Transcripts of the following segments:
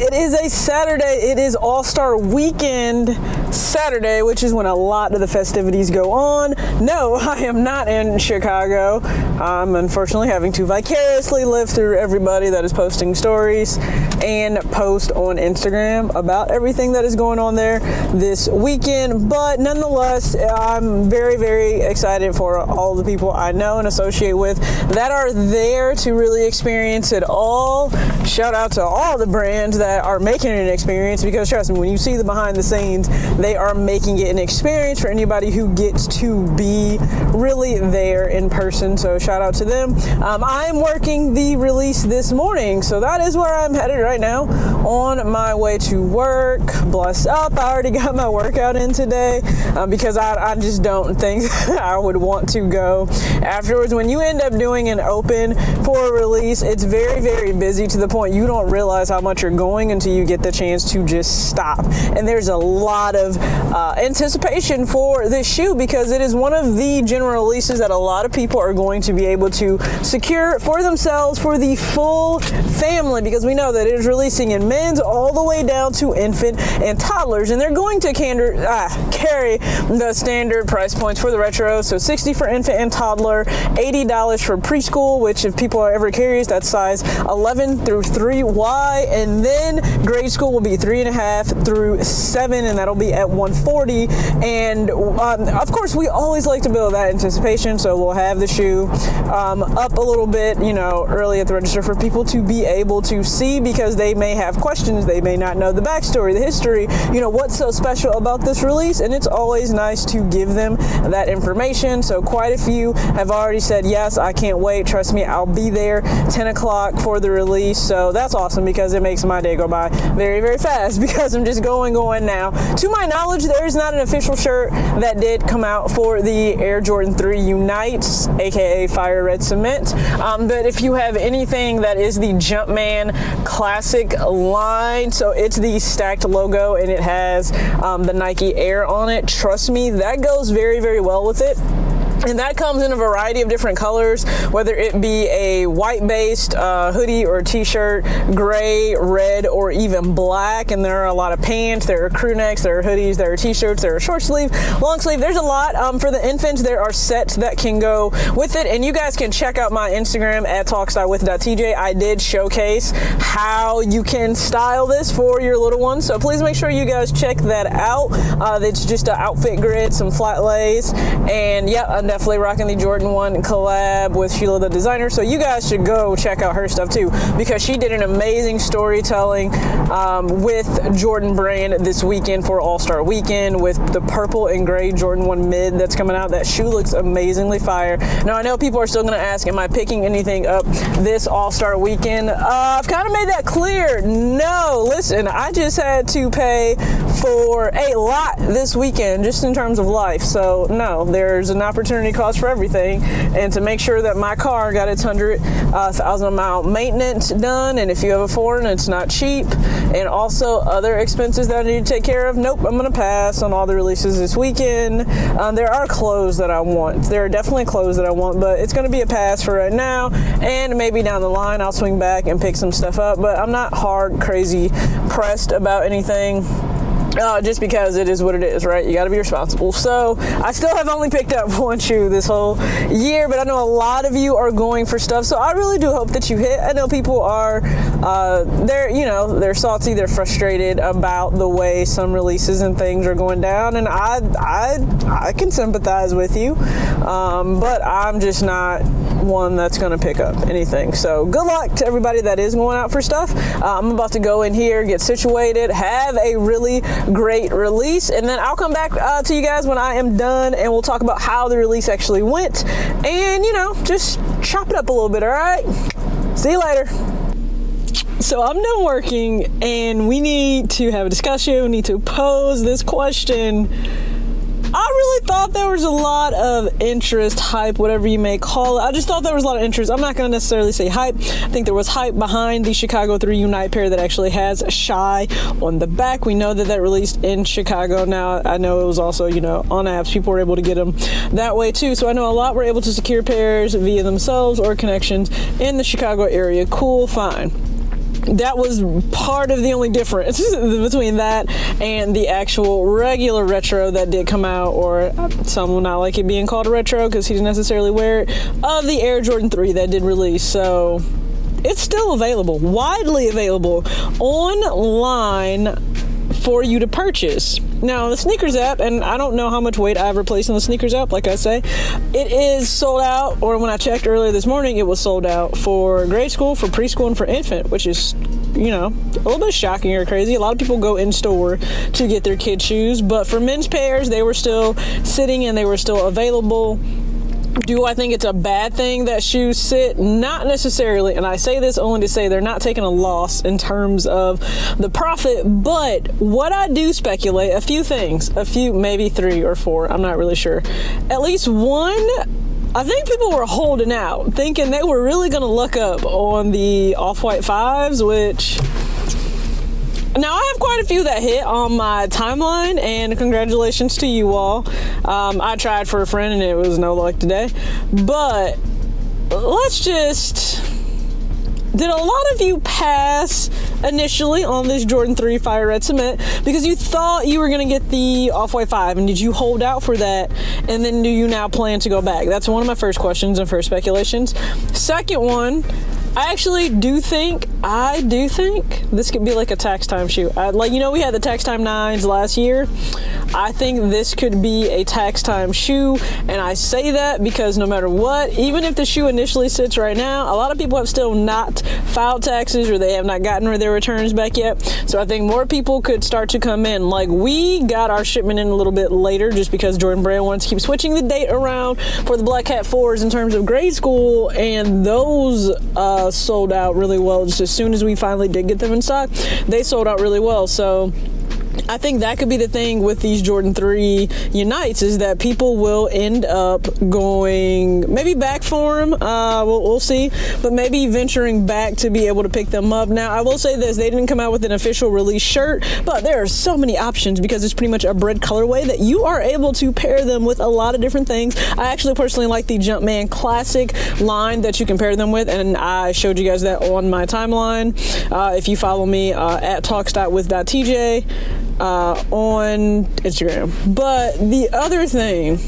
It is a Saturday. It is All-Star Weekend Saturday, which is when a lot of the festivities go on. No, I am not in Chicago. I'm unfortunately having to vicariously live through everybody that is posting stories and post on Instagram about everything that is going on there this weekend. But nonetheless, I'm very, very excited for all the people I know and associate with that are there to really experience it all. Shout out to all the brands that are making it an experience, because trust me, when you see the behind the scenes, they are making it an experience for anybody who gets to be really there in person. So shout out to them. I am working the release this morning, so that is where I'm headed right now, on my way to work. Bless up, I already got my workout in today, because I just don't think I would want to go afterwards. When you end up doing an open for a release, it's very, very busy to the point you don't realize how much you're going until you get the chance to just stop. And there's a lot of anticipation for this shoe, because it is one of the general releases that a lot of people are going to be able to secure for themselves for the full family, because we know that it is releasing in men's all the way down to infant and toddlers, and they're going to carry the standard price points for the retro. So $60 for infant and toddler, $80 for preschool, which if people are ever curious, that's size 11 through 3Y, and then grade school will be 3.5 through 7, and that'll be at $140. And of course, we always like to build that anticipation, so we'll have the shoe up a little bit, early at the register for people to be able to see, because they may have questions, they may not know the backstory, the history, what's so special about this release, and it's always nice to give them that information. So quite a few have already said, yes, I can't wait, trust me, I'll be there 10 o'clock for the release. So that's awesome, because it makes my day go by very, very fast, because I'm just going now. To my knowledge, there is not an official shirt that did come out for the Air Jordan 3 Unite, aka Fire Red Cement, but if you have anything that is the Jumpman Classic line, so it's the stacked logo and it has the Nike Air on it, trust me, that goes very, very well with it. And that comes in a variety of different colors, whether it be a white-based hoodie or t-shirt, gray, red, or even black. And there are a lot of pants, there are crew necks, there are hoodies, there are t-shirts, there are short sleeve, long sleeve. There's a lot. For the infants, there are sets that can go with it. And you guys can check out my Instagram at talkstylewith.tj. I did showcase how you can style this for your little one. So please make sure you guys check that out. It's just an outfit grid, some flat lays, and yeah, I'm definitely rocking the Jordan 1 collab with Sheila the designer, so you guys should go check out her stuff too, because she did an amazing storytelling with Jordan brand this weekend for All-Star Weekend with the purple and gray Jordan 1 mid that's coming out. That shoe looks amazingly fire. Now I know people are still going to ask, am I picking anything up this All-Star Weekend? I've kind of made that clear. No, listen, I just had to pay for a lot this weekend just in terms of life, so no, there's an opportunity cost for everything, and to make sure that my car got its 100,000 mile maintenance done, and if you have a foreign, it's not cheap, and also other expenses that I need to take care of. Nope, I'm gonna pass on all the releases this weekend. There are clothes that I want. There are definitely clothes that I want, but it's gonna be a pass for right now, and maybe down the line I'll swing back and pick some stuff up, but I'm not hard crazy pressed about anything. Just because it is what it is, right? You got to be responsible. So I still have only picked up one shoe this whole year, but I know a lot of you are going for stuff. So I really do hope that you hit. I know people are, they're salty, they're frustrated about the way some releases and things are going down, and I can sympathize with you, but I'm just not one that's going to pick up anything. So good luck to everybody that is going out for stuff. I'm about to go in here, get situated, have a really great release, and then I'll come back to you guys when I am done, and we'll talk about how the release actually went, and just chop it up a little bit. All right, see you later. So I'm done working, and we need to have a discussion. We need to pose this question. I really thought there was a lot of interest, hype, whatever you may call it. I just thought there was a lot of interest. I'm not going to necessarily say hype. I think there was hype behind the Chicago 3 Unite pair that actually has Shy on the back. We know that that released in Chicago. Now, I know it was also, on apps. People were able to get them that way too. So I know a lot were able to secure pairs via themselves or connections in the Chicago area. Cool, fine. that was part of the only difference between that and the actual regular retro that did come out, or some will not like it being called a retro because he didn't necessarily wear it, of the Air Jordan 3 that did release. So it's still available, widely available online for you to purchase. Now, the Sneakers app, and I don't know how much weight I've replaced on the Sneakers app, like I say, it is sold out, or when I checked earlier this morning, it was sold out for grade school, for preschool, and for infant, which is, you know, a little bit shocking or crazy. A lot of people go in store to get their kids' shoes, but for men's pairs, they were still sitting and they were still available. Do I think it's a bad thing that shoes sit? Not necessarily, and I say this only to say they're not taking a loss in terms of the profit, but what I do speculate, a few things, maybe 3 or 4, I'm not really sure. At least one, I think people were holding out, thinking they were really going to look up on the Off-White 5s, which... Now, I have quite a few that hit on my timeline, and congratulations to you all. I tried for a friend, and it was no luck today. But let's just... Did a lot of you pass initially on this Jordan 3 Fire Red Cement because you thought you were going to get the Off-White 5, and did you hold out for that, and then do you now plan to go back? That's one of my first questions and first speculations. Second one... I do think this could be like a tax time shoe. We had the tax time 9s last year. I think this could be a tax time shoe, and I say that because no matter what, even if the shoe initially sits right now, a lot of people have still not filed taxes, or they have not gotten their returns back yet. So I think more people could start to come in. Like, we got our shipment in a little bit later just because Jordan Brand wants to keep switching the date around for the Black Hat 4s in terms of grade school, and those sold out really well. Just as soon as we finally did get them in stock, they sold out really well. So I think that could be the thing with these Jordan 3 Unites, is that people will end up going maybe back for them. We'll see, but maybe venturing back to be able to pick them up. Now, I will say this, they didn't come out with an official release shirt, but there are so many options because it's pretty much a Bred colorway that you are able to pair them with a lot of different things. I actually personally like the Jumpman Classic line that you can pair them with, and I showed you guys that on my timeline. If you follow me at talks.with.tj on Instagram. But the other thing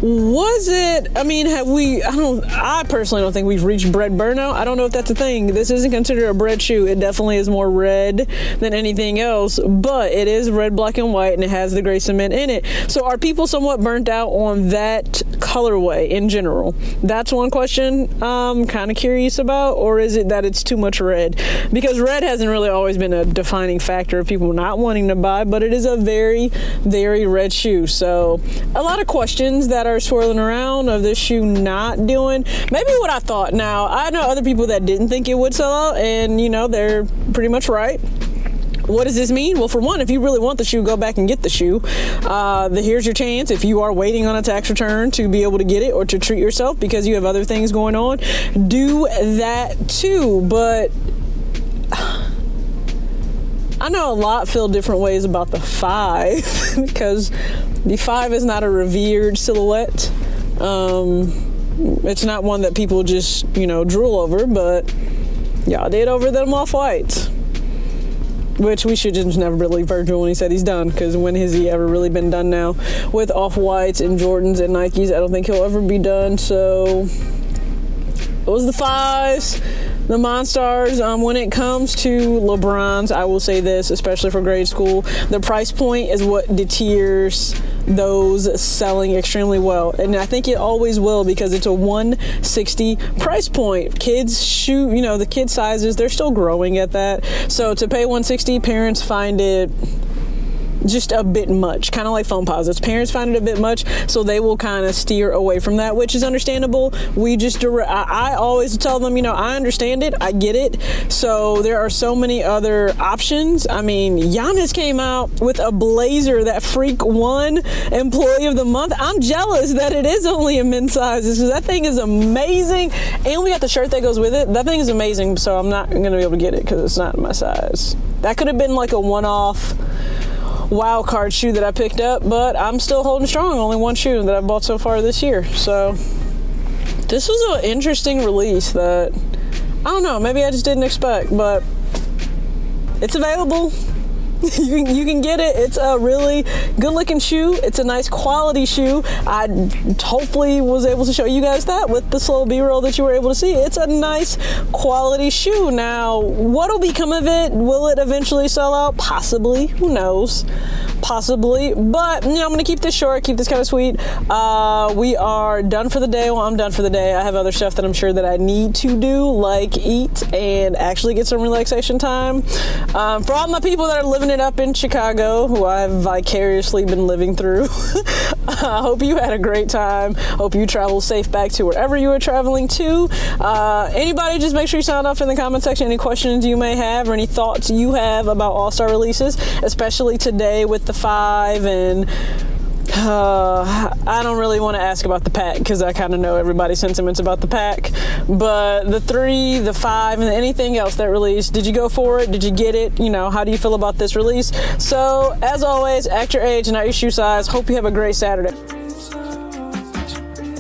was it, I personally don't think we've reached Bred burnout. I don't know if that's a thing. This isn't considered a Bred shoe. It definitely is more red than anything else, but it is red, black, and white, and it has the gray cement in it. So are people somewhat burnt out on that colorway in general? That's one question I'm kind of curious about. Or is it that it's too much red? Because red hasn't really always been a defining factor of people not wanting to buy, but it is a very, very red shoe. So a lot of questions that are swirling around of this shoe not doing maybe what I thought. Now, I know other people that didn't think it would sell out, and they're pretty much right. What does this mean? Well, for one, if you really want the shoe, go back and get the shoe. Here's your chance. If you are waiting on a tax return to be able to get it, or to treat yourself because you have other things going on, do that too. But I know a lot feel different ways about the 5 because the 5 is not a revered silhouette. It's not one that people just, drool over, but y'all did over them Off-Whites. Which we should just never believe Virgil when he said he's done, because when has he ever really been done now? With Off-Whites and Jordans and Nikes, I don't think he'll ever be done. So it was the 5s. The Monstars. When it comes to LeBrons, I will say this, especially for grade school, the price point is what deters those selling extremely well, and I think it always will, because it's a $160 price point. Kids shoe, the kid sizes, they're still growing at that. So to pay $160, parents find it just a bit much, kind of like foam posits. Parents find it a bit much, so they will kind of steer away from that, which is understandable. I always tell them, I understand it, I get it. So there are so many other options. Giannis came out with a blazer that Freak won Employee of the Month. I'm jealous that it is only a men's size, because that thing is amazing, and we got the shirt that goes with it. That thing is amazing, so I'm not gonna be able to get it because it's not my size. That could have been like a one-off wild card shoe that I picked up, but I'm still holding strong. Only one shoe that I've bought so far this year. So this was an interesting release that I don't know, maybe I just didn't expect, but it's available. You can get it. It's a really good looking shoe. It's a nice quality shoe. I hopefully was able to show you guys that with the slow B-roll that you were able to see. It's a nice quality shoe. Now, what'll become of it? Will it eventually sell out? Possibly. Who knows? Possibly. But, I'm going to keep this short, keep this kind of sweet. We are done for the day. Well, I'm done for the day. I have other stuff that I'm sure that I need to do, like eat and actually get some relaxation time. For all my people that are living it up in Chicago, who I've vicariously been living through, I hope you had a great time. Hope you travel safe back to wherever you are traveling to. Anybody, just make sure you sound off in the comment section any questions you may have or any thoughts you have about All-Star releases, especially today with the 5 and I don't really want to ask about the pack because I kind of know everybody's sentiments about the pack, but the 3, the 5, and anything else that released, did you go for it? Did you get it? How do you feel about this release? So as always, act your age, not your shoe size. Hope you have a great Saturday.